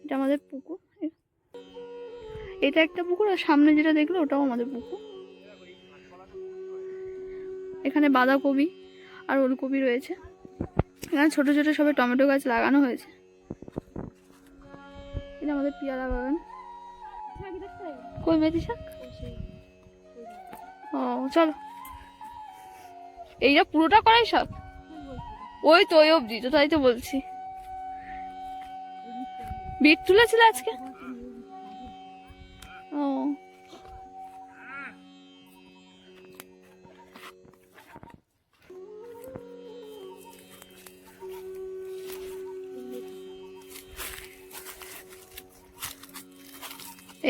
এটা আমাদের পুকুর, এটা একটা পুকুর, আর সামনে যেটা দেখলো ওটাও আমাদের পুকুর। এখানে বাঁধাকপি আর ওলকপি রয়েছে। এখানে ছোট ছোট সবে টমেটো গাছ লাগানো হয়েছে। এটা আমাদের পেয়ারা বাগান। কই মেথি শাক? ও চলো, এইটা পুরোটা করাই শাক? ওই তো ওই অবধি তো, তাই তো বলছি। বিট তুলেছিল আজকে? ও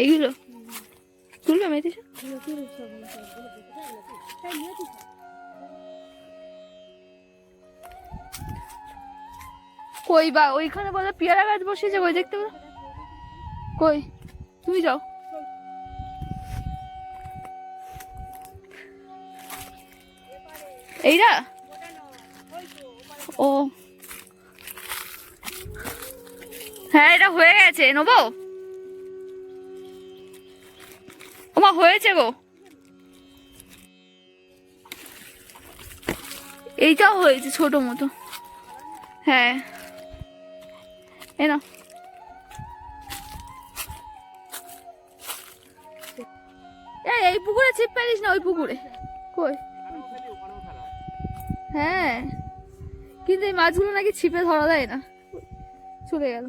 এইগুলো তুলবে মেথি শাক? কই বা ওইখানে বলে পেয়ারা গাছ বসিয়েছে, কই দেখতে পাবো? কই তুমি যাও। এইটা ও হ্যাঁ, এটা হয়ে গেছে, নেবো? ওমা হয়েছে গো, এইটাও হয়েছে ছোট মতো। হ্যাঁ এ না, এই পুকুরে ছিপ ফেলিস না, ওই পুকুরে। কই? হ্যাঁ, কিন্তু এই মাছগুলো নাকি ছিপে ধরা দেয় না, চলে গেল।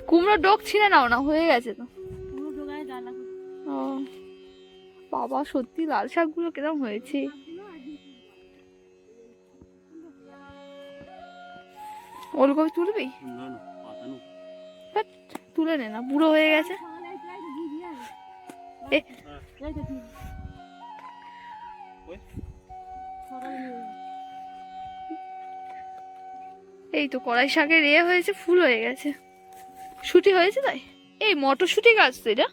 কুমড়োর ডোক ছিঁড়ে নাও না, হয়ে গেছে তো। ও বাবা, সত্যি লাল শাকগুলো কিরকম হয়েছে। ওলকপি তুলবি? তুলে নে না, বুড়ো হয়ে গেছে। এই তো কড়াই শাকের হয়েছে, ফুল হয়ে গেছে, শুটি হয়েছে। তাই এই মটরশুটি গাছ তো, এটা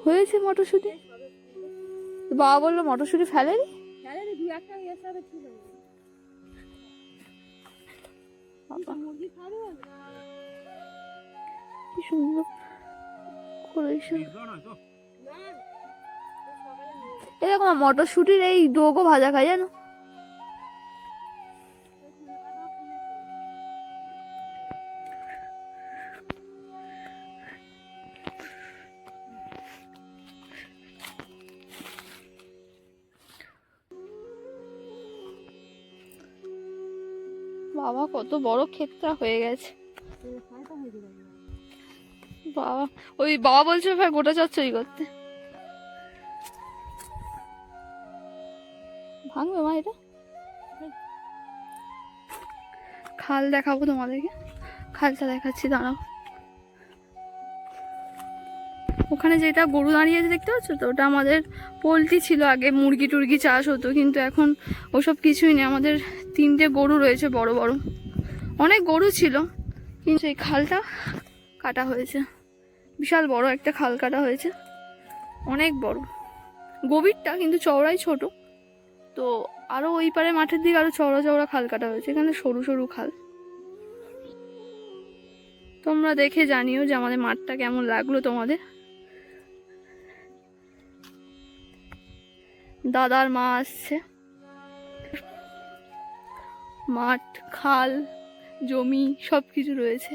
হয়েছে মটরশুটি। বাবা বললো মটরশুটি ফেলেনি। কি সুন্দর এরকম মটরশুটির এই ডোগও ভাজা খায় জানো। বাবা কত বড় ক্ষেতটা হয়ে গেছে। বাবা, ওই বাবা বলছে ভাই গোটা চচ্চড়ি করতে। ভাঙবে মা এটা? খাল দেখাবো তোমাদেরকে, খালটা দেখাচ্ছি, দাঁড়াও। ওখানে যেটা গরু দাঁড়িয়ে আছে দেখতে পাচ্ছ তো, ওটা আমাদের পোলট্রি ছিল আগে, মুরগি টুরগি চাষ হতো, কিন্তু এখন ওসব কিছুই নেই। আমাদের 3টে গরু রয়েছে, বড় বড় অনেক গরু ছিল, কিন্তু এই খালটা কাটা হয়েছে। বিশাল বড় একটা খাল কাটা হয়েছে, অনেক বড়, গভীরটা কিন্তু চওড়াই ছোট। তো আরো ওই পারে মাঠের দিকে আরো চওড়া চওড়া খাল কাটা হয়েছে, এখানে সরু সরু খাল। তোমরা দেখে জানিও যে আমাদের মাঠটা কেমন লাগলো তোমাদের। দাদার মা আসছে। মাঠ, খাল, জমি সবকিছু রয়েছে।